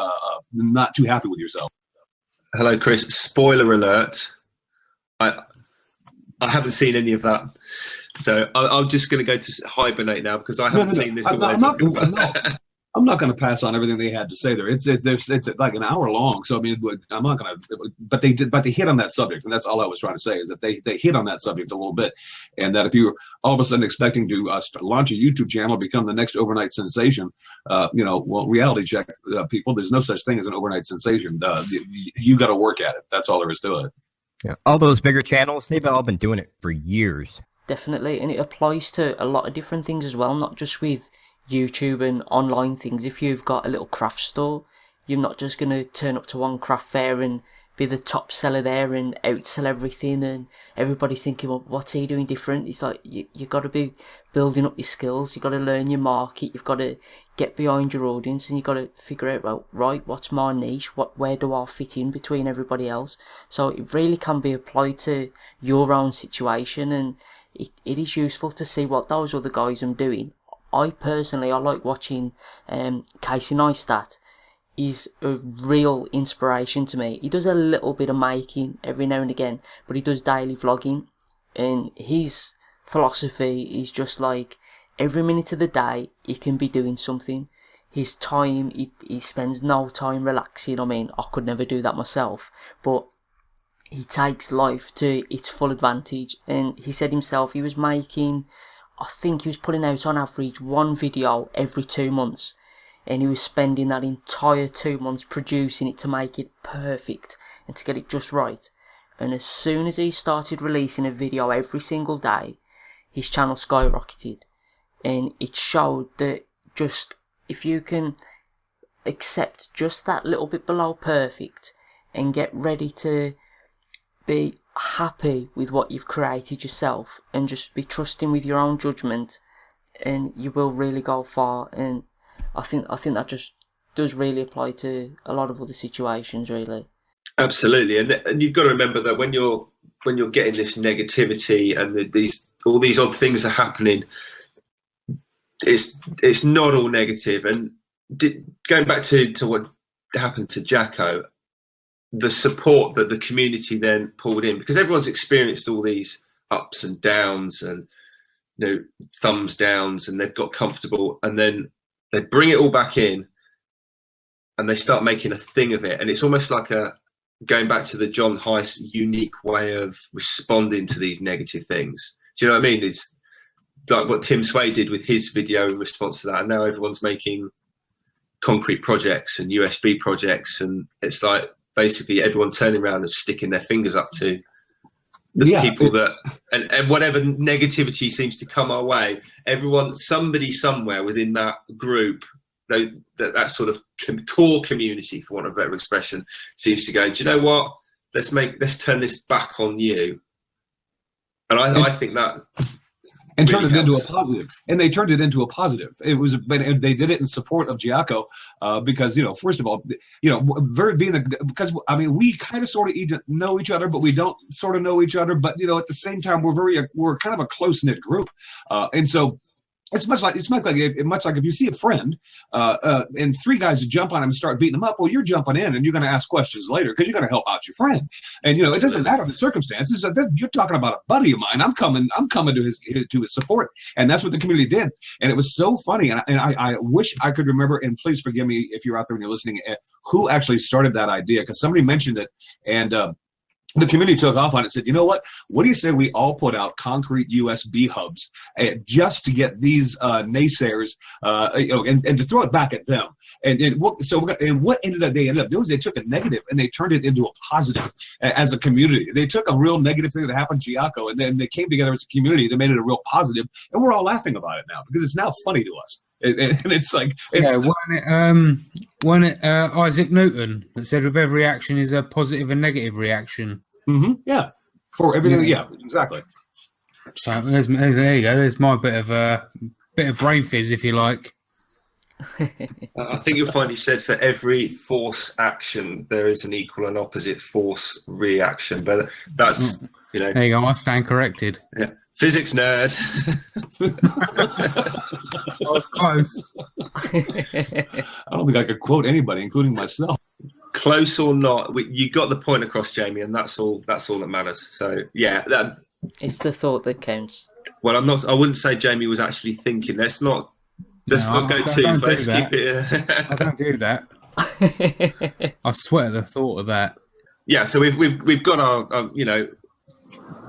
not too happy with yourself. Hello, Chris. Spoiler alert. I haven't seen any of that. So I'm just going to go to hibernate now because I haven't seen this. I'm not going to pass on everything they had to say there. It's like an hour long. So I mean, I'm not going to. But they hit on that subject, and that's all I was trying to say is that they hit on that subject a little bit, and that if you're all of a sudden expecting to launch a YouTube channel, become the next overnight sensation, well, reality check, people. There's no such thing as an overnight sensation. You got to work at it. That's all there is to it. Yeah. All those bigger channels, they've all been doing it for years. Definitely, and it applies to a lot of different things as well, not just with YouTube and online things. If you've got a little craft store, you're not just going to turn up to one craft fair and be the top seller there and outsell everything, and everybody's thinking, well, what's he doing different? It's like, you got to be building up your skills, you've got to learn your market, you've got to get behind your audience, and you've got to figure out, well, right, what's my niche, where do I fit in between everybody else? So it really can be applied to your own situation, and it is useful to see what those other guys are doing. I like watching Casey Neistat. He's a real inspiration to me. He does a little bit of making every now and again, but he does daily vlogging, and his philosophy is just like every minute of the day he can be doing something. His time, he spends no time relaxing. I mean, I could never do that myself, but he takes life to its full advantage. And he said himself he was making, I think he was putting out on average one video every 2 months, and he was spending that entire 2 months producing it to make it perfect and to get it just right. And as soon as he started releasing a video every single day, his channel skyrocketed, and it showed that just if you can accept just that little bit below perfect and get ready to be happy with what you've created yourself and just be trusting with your own judgment, and you will really go far. And I think that just does really apply to a lot of other situations, really. Absolutely, and you've got to remember that when you're getting this negativity and all these odd things are happening, it's not all negative. And going back to what happened to Jacko, the support that the community then pulled in, because everyone's experienced all these ups and downs and thumbs downs, and they've got comfortable, and then they bring it all back in and they start making a thing of it. And it's almost like going back to the John Heiss unique way of responding to these negative things. Do you know what I mean? It's like what Tim Sway did with his video in response to that. And now everyone's making concrete projects and USB projects. And it's like basically everyone turning around and sticking their fingers up to the people that, and whatever negativity seems to come our way, somebody somewhere within that group, that sort of core community, for want of a better expression, seems to go, do you know what? Let's turn this back on you. And I think that. And really turned it into helps. a positive. And they turned it into a positive. And they did it in support of Giaco because, first of all, because we kind of sort of know each other, but we don't sort of know each other. But, at the same time, we're kind of a close-knit group. And so it's much like if you see a friend and three guys jump on him and start beating him up. Well, you're jumping in and you're going to ask questions later because you're going to help out your friend. And it doesn't matter the circumstances. You're talking about a buddy of mine. I'm coming to his support, and that's what the community did. And it was so funny. And I wish I could remember. And please forgive me if you're out there and you're listening. Who actually started that idea? Because somebody mentioned it, and the community took off on it and said, you know what? What do you say we all put out concrete USB hubs just to get these naysayers, and to throw it back at them? And what they ended up doing is they took a negative and they turned it into a positive as a community. They took a real negative thing that happened to Giaco, and then they came together as a community. They made it a real positive, and we're all laughing about it now because it's now funny to us. And it's like, Isaac Newton that said with every action is a positive and negative reaction. Mm-hmm, yeah, for everything. Yeah, exactly. So there you go. There's my bit of brain fizz, if you like. I think you'll find he said for every force action there is an equal and opposite force reaction. But that's There you go. I stand corrected. Yeah. Physics nerd. I was close. I don't think I could quote anybody, including myself. Close or not, you got the point across, Jamie, and that's all that matters. So yeah, it's the thought that counts. Well, I wouldn't say Jamie was actually thinking. Let's not Let's No, not go I too don't do fast. that. Keep it. I don't do that. I swear the thought of that. Yeah, so we've got our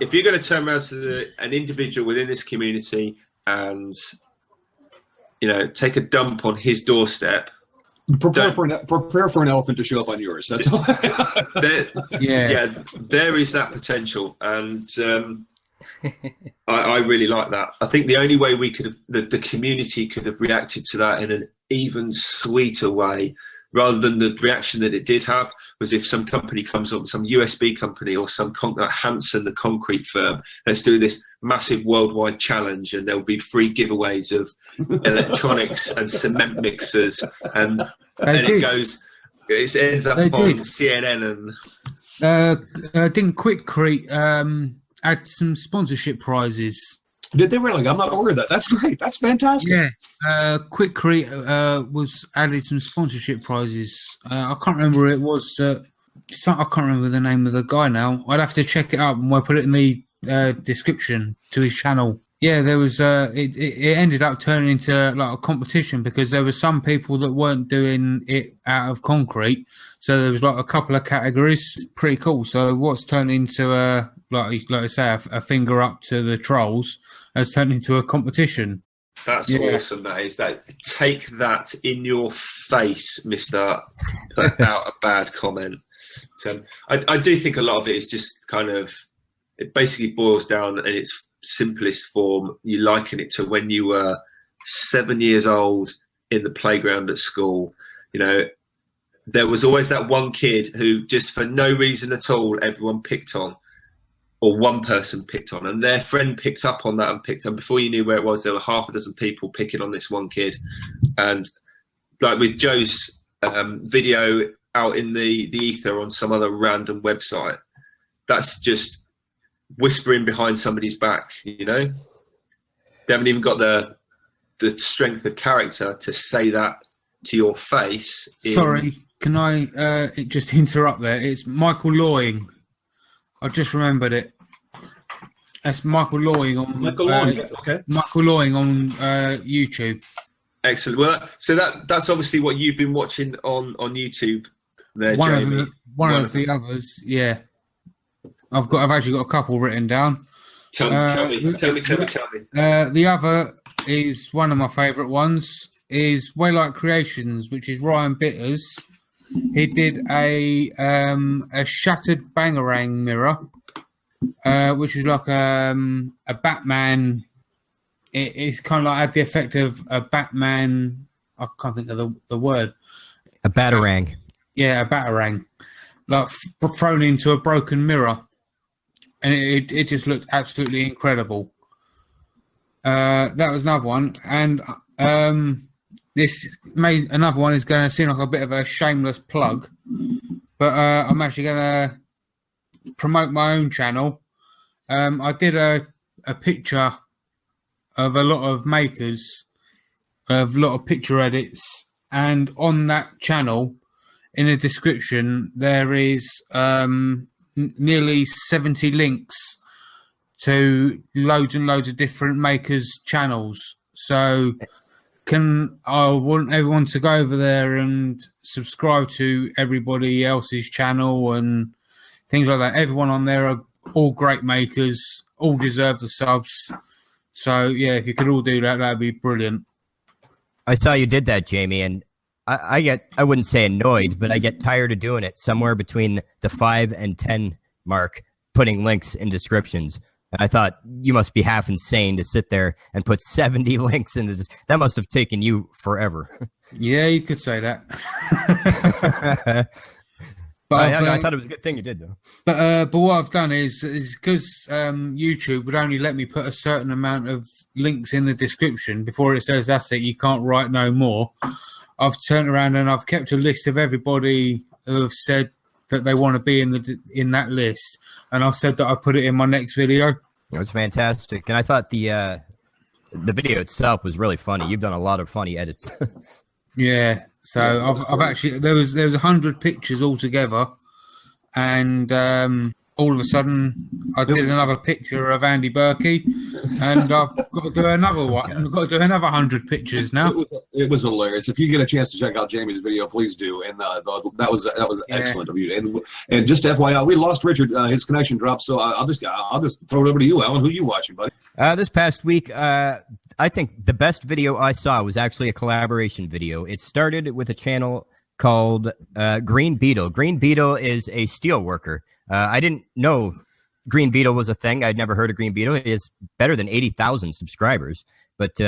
if you're going to turn around to an individual within this community and take a dump on his doorstep, Prepare for an elephant to show up on yours. That's all. there is that potential, and I really like that. I think the only way we could have the community could have reacted to that in an even sweeter way, rather than the reaction that it did have, was if some company comes up, some USB company or some like Hanson, the concrete firm, let's do this massive worldwide challenge, and there'll be free giveaways of electronics and cement mixers, and it ends up on CNN and. Didn't Quikrete add some sponsorship prizes? Did they really? I'm not aware of that. That's great. That's fantastic. Yeah, Quikrete was added some sponsorship prizes. I can't remember who it was. I can't remember the name of the guy now. I'd have to check it up, and we'll put it in the description to his channel. Yeah, there was. It ended up turning into like a competition because there were some people that weren't doing it out of concrete, so there was like a couple of categories. It's pretty cool. So what's turned into like I say, a finger up to the trolls has turned into a competition. That's awesome. That is that. Take that in your face, Mister. Put out a bad comment. So I do think a lot of it is just kind of. It basically boils down in its simplest form. You liken it to when you were 7 years old in the playground at school. There was always that one kid who, just for no reason at all, everyone picked on. Or one person picked on, and their friend picked up on that and picked on. Before you knew where it was, there were half a dozen people picking on this one kid. And like with Joe's video out in the ether on some other random website, that's just whispering behind somebody's back. They haven't even got the strength of character to say that to your face. Sorry, can I just interrupt there? It's Michael Loying. I just remembered it. That's Michael Loying on Michael Loying on YouTube. Excellent. Well, so that's obviously what you've been watching on YouTube there, Jamie. One of the others, yeah. I've actually got a couple written down. Tell me. The other is one of my favourite ones. Is Waylite Creations, which is Ryan Bitters. He did a shattered Bangarang mirror, which was like a Batman. It's kind of like had the effect of a Batman. I can't think of the word. A Batarang. Yeah, a Batarang, like thrown into a broken mirror, and it just looked absolutely incredible. That was another one, and another one is going to seem like a bit of a shameless plug, but I'm actually going to promote my own channel. I did a picture of a lot of makers, of a lot of picture edits, and on that channel, in the description, there is nearly 70 links to loads and loads of different makers' channels. So I want everyone to go over there and subscribe to everybody else's channel and things like that. Everyone on there are all great makers, all deserve the subs. So yeah, if you could all do that, that'd be brilliant. I saw you did that, Jamie, and I wouldn't say annoyed, but I get tired of doing it somewhere between the 5 and 10 mark, putting links in descriptions. And I thought, you must be half insane to sit there and put 70 links into this. That must have taken you forever. Yeah, you could say that. But I thought it was a good thing you did, though. But what I've done is because YouTube would only let me put a certain amount of links in the description before it says that's it, you can't write no more. I've turned around and I've kept a list of everybody who have said that they want to be in that list, and I've said that I put it in my next video. It was fantastic, and I thought the video itself was really funny. You've done a lot of funny edits. Yeah, so I've actually there was 100 pictures altogether, and all of a sudden I did another picture of Andy Berkey, and I've got to do another one. I've got to do another 100 pictures now. It was hilarious. If you get a chance to check out Jamie's video, please do. And that was excellent of you. And just FYI, we lost Richard. His connection dropped. So I'll just throw it over to you, Alan. Who you watching, buddy? This past week, I think the best video I saw was actually a collaboration video. It started with a channel called Green Beetle. Green Beetle is a steel worker. I didn't know Green Beetle was a thing. I'd never heard of Green Beetle. It is better than 80,000 subscribers. But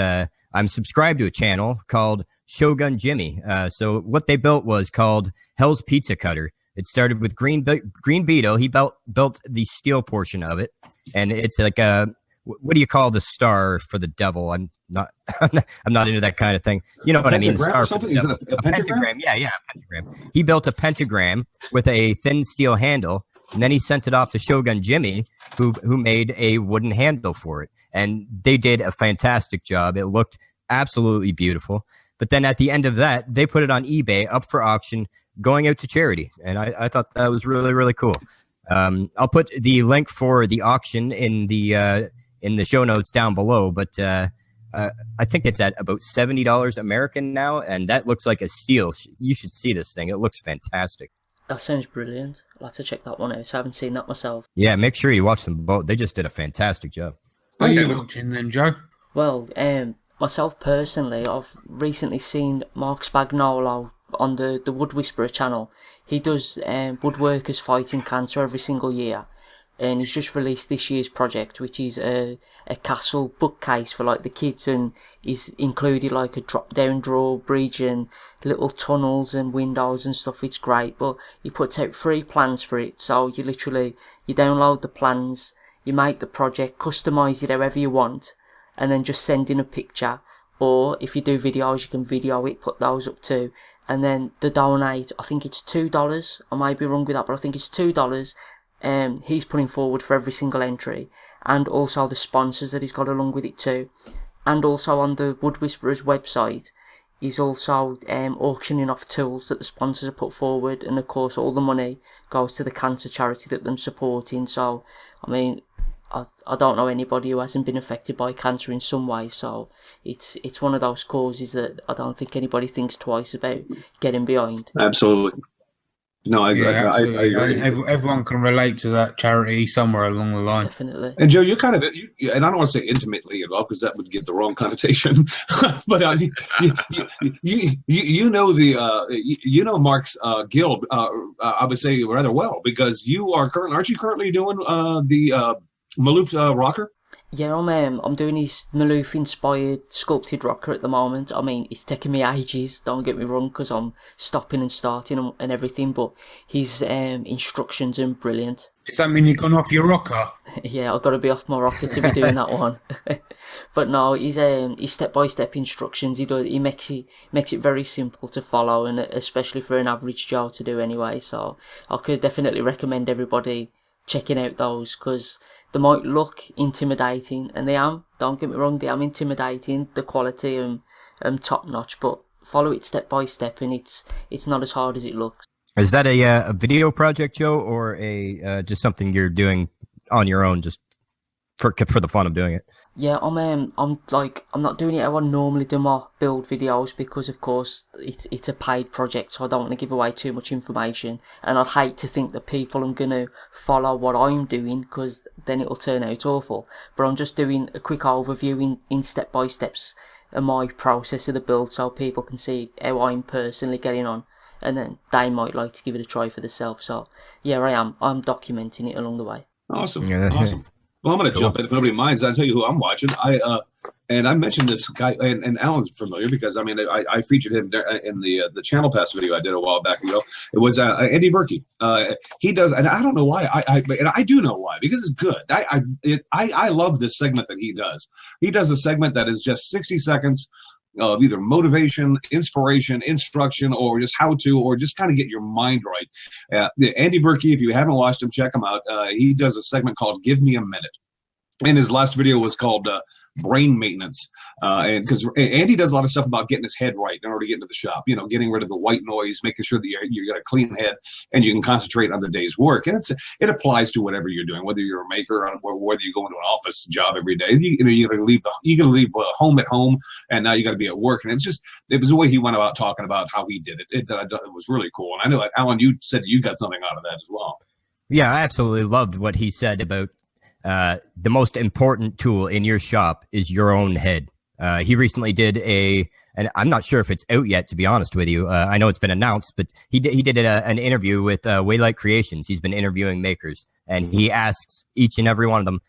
I'm subscribed to a channel called Shogun Jimmy. So what they built was called Hell's Pizza Cutter. It started with Green Beetle. He built the steel portion of it. And it's like what do you call the star for the devil? I'm not into that kind of thing. You know what I mean? Star for the devil. Is it a pentagram? Yeah, a pentagram. He built a pentagram with a thin steel handle, and then he sent it off to Shogun Jimmy, who made a wooden handle for it. And they did a fantastic job. It looked absolutely beautiful. But then at the end of that, they put it on eBay up for auction, going out to charity. And I thought that was really, really cool. I'll put the link for the auction in the show notes down below, but I think it's at about $70 American now, and that looks like a steal. You should see this thing. It looks fantastic. That sounds brilliant. I'll have to check that one out. I haven't seen that myself. Yeah, make sure you watch them both. They just did a fantastic job. What are you watching then, Joe? Well, myself personally, I've recently seen Mark Spagnolo on the Wood Whisperer channel. He does woodworkers fighting cancer every single year. And he's just released this year's project, which is a castle bookcase for like the kids, and he's included like a drop down drawbridge and little tunnels and windows and stuff. It's great, but he puts out free plans for it. So you download the plans, you make the project, customize it however you want, and then just send in a picture. Or if you do videos, you can video it, put those up too. And then the donate, I think it's $2. I might be wrong with that, but I think it's $2. He's putting forward for every single entry, and also the sponsors that he's got along with it too. And also on the Wood Whisperers website, he's also auctioning off tools that the sponsors have put forward, and of course all the money goes to the cancer charity that they're supporting. So I mean, I don't know anybody who hasn't been affected by cancer in some way, so it's one of those causes that I don't think anybody thinks twice about getting behind. Absolutely. No, I agree. Everyone can relate to that charity somewhere along the line. Definitely. And Joe, you're kind of, and I don't want to say intimately involved because that would give the wrong connotation. But you know Mark's guild, I would say rather well, because aren't you currently doing the Maloof rocker? Yeah, I'm doing his Maloof-inspired sculpted rocker at the moment. I mean, it's taken me ages, don't get me wrong, because I'm stopping and starting and everything, but his instructions are brilliant. Does that mean you've gone off your rocker? Yeah, I've got to be off my rocker to be doing that one. But no, his step-by-step instructions, he makes it very simple to follow, and especially for an average Joe to do anyway, so I could definitely recommend everybody checking out those, because they might look intimidating, and don't get me wrong, they are intimidating, the quality and top notch, but follow it step by step, and it's not as hard as it looks. Is that a video project, Joe, or a just something you're doing on your own, just for the fun of doing it? Yeah, I'm not doing it how I normally do my build videos, because of course it's a paid project, so I don't want to give away too much information, and I'd hate to think that people are going to follow what I'm doing, because then it'll turn out awful. But I'm just doing a quick overview in step by steps of my process of the build, so people can see how I'm personally getting on, and then they might like to give it a try for themselves. So yeah, I'm documenting it along the way. Awesome. Awesome. Well, I'm going to jump in if nobody minds. I'll tell you who I'm watching. I mentioned this guy, and Alan's familiar because I featured him in the Channel Pass video I did a while back ago. It was Andy Berkey. He does, and I don't know why. I do know why, because it's good. I love this segment that he does. He does a segment that is just 60 seconds of either motivation, inspiration, instruction, or just how to, or just kind of get your mind right. Andy Berkey, if you haven't watched him, check him out. He does a segment called "Give Me a Minute," And his last video was called Brain Maintenance. And because Andy does a lot of stuff about getting his head right in order to get into the shop, getting rid of the white noise, making sure that you got a clean head and you can concentrate on the day's work. And it applies to whatever you're doing, whether you're a maker or whether you go into an office job every day. You got to leave home at home, and now you got to be at work. And it was the way he went about talking about how he did it. It was really cool. And I know, Alan, you said you got something out of that as well. Yeah, I absolutely loved what he said about the most important tool in your shop is your own head. He recently did and I'm not sure if it's out yet, to be honest with you. I know it's been announced, but he did an interview with Waylight Creations. He's been interviewing makers, and he asks each and every one of them,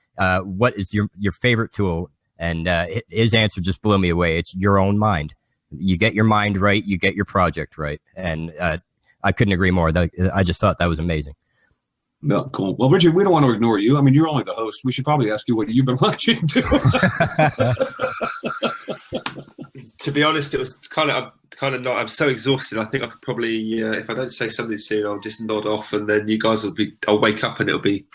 what is your favorite tool? And his answer just blew me away. It's your own mind. You get your mind right, you get your project right. And I couldn't agree more. I just thought that was amazing. No, cool. Well, Richard, we don't want to ignore you. I mean, you're only the host. We should probably ask you what you've been watching too. To be honest, it was kind of not. I'm so exhausted. I think I could probably, if I don't say something soon, I'll just nod off, and then you guys I'll wake up and it'll be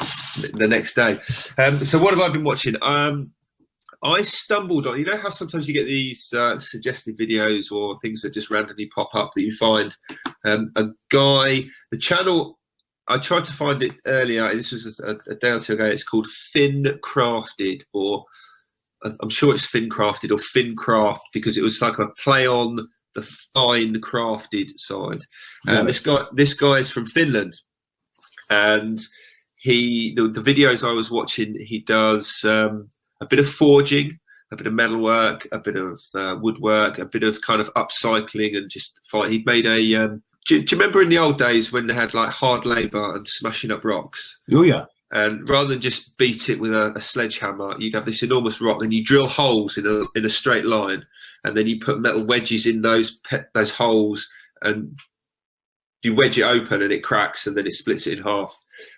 the next day. So what have I been watching? I stumbled on. You know how sometimes you get these suggested videos or things that just randomly pop up that you find a guy, the channel. I tried to find it earlier. This was a day or two ago. It's called Finn Crafted, or I'm sure it's Finn Crafted or Finn Craft, because it was like a play on the fine crafted side. This guy is from Finland, and the videos I was watching, he does a bit of forging, a bit of metalwork, a bit of woodwork, a bit of kind of upcycling, and just he'd made a. Do you remember in the old days when they had like hard labour and smashing up rocks? Oh, yeah. And rather than just beat it with a sledgehammer, you'd have this enormous rock and you drill holes in a straight line, and then you put metal wedges in those holes and you wedge it open and it cracks and then it splits it in half.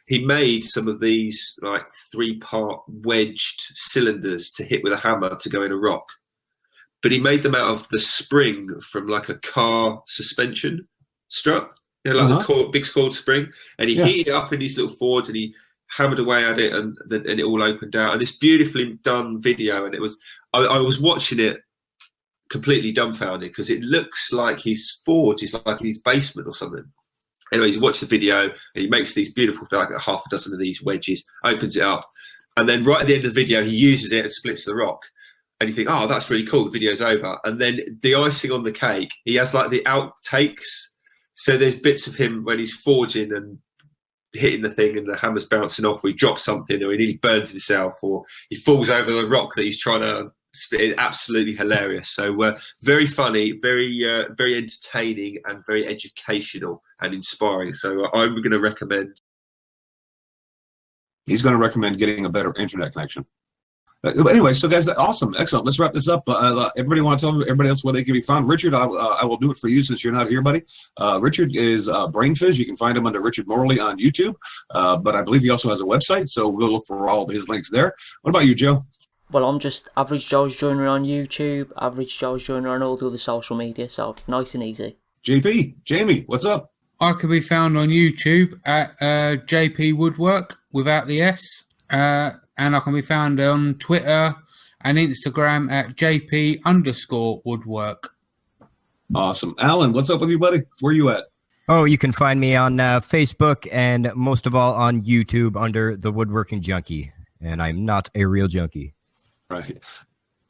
He made some of these like 3-part wedged cylinders to hit with a hammer to go in a rock. But he made them out of the spring from like a car suspension strut, the big coiled spring, and he heated it up in these little forge and he hammered away at it, and it all opened out. And this beautifully done video, and it was I was watching it completely dumbfounded, because it looks like his forge is like in his basement or something. Anyway, you watch the video and he makes these beautiful, like half a dozen of these wedges, opens it up, and then right at the end of the video he uses it and splits the rock. And you think, oh, that's really cool, the video's over. And then the icing on the cake, he has like the outtakes. So there's bits of him when he's forging and hitting the thing and the hammer's bouncing off, or he drops something, or he nearly burns himself, or he falls over the rock that he's trying to spit. Absolutely hilarious. So very funny, very entertaining, and very educational and inspiring. So I'm going to recommend. He's going to recommend getting a better internet connection. Anyway, so guys, awesome, excellent. Let's wrap this up. Everybody want to tell everybody else where they can be found? Richard, I will do it for you since you're not here, buddy. Richard is BrainFizz. You can find him under Richard Morley on YouTube, but I believe he also has a website, so we'll look for all of his links there. What about you, Joe? Well, I'm just Average Joe's Joiner on YouTube, Average Joe's Joiner on all the other social media, so nice and easy. JP, Jamie, what's up? I can be found on YouTube at JP Woodwork without the S. And I can be found on Twitter and Instagram at JP_Woodwork. Awesome. Alan, what's up with you, buddy? Where you at? Oh, you can find me on Facebook and most of all on YouTube under The Woodworking Junkie. And I'm not a real junkie. Right.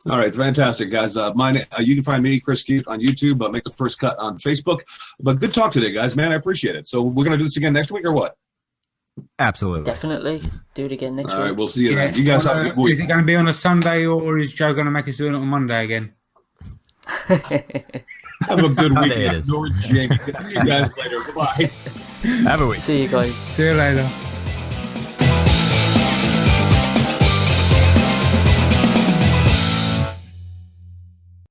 All right, fantastic, guys. You can find me, Chris Cute, on YouTube. Make the First Cut on Facebook. But good talk today, guys. Man, I appreciate it. So we're going to do this again next week or what? Absolutely. Definitely. Do it again next week. All right, we'll see you then. You guys have a good week. Is it going to be on a Sunday, or is Joe going to make us do it on Monday again? Have a good week. Jamie. See you guys later. Goodbye. Have a week. See you guys. See you later.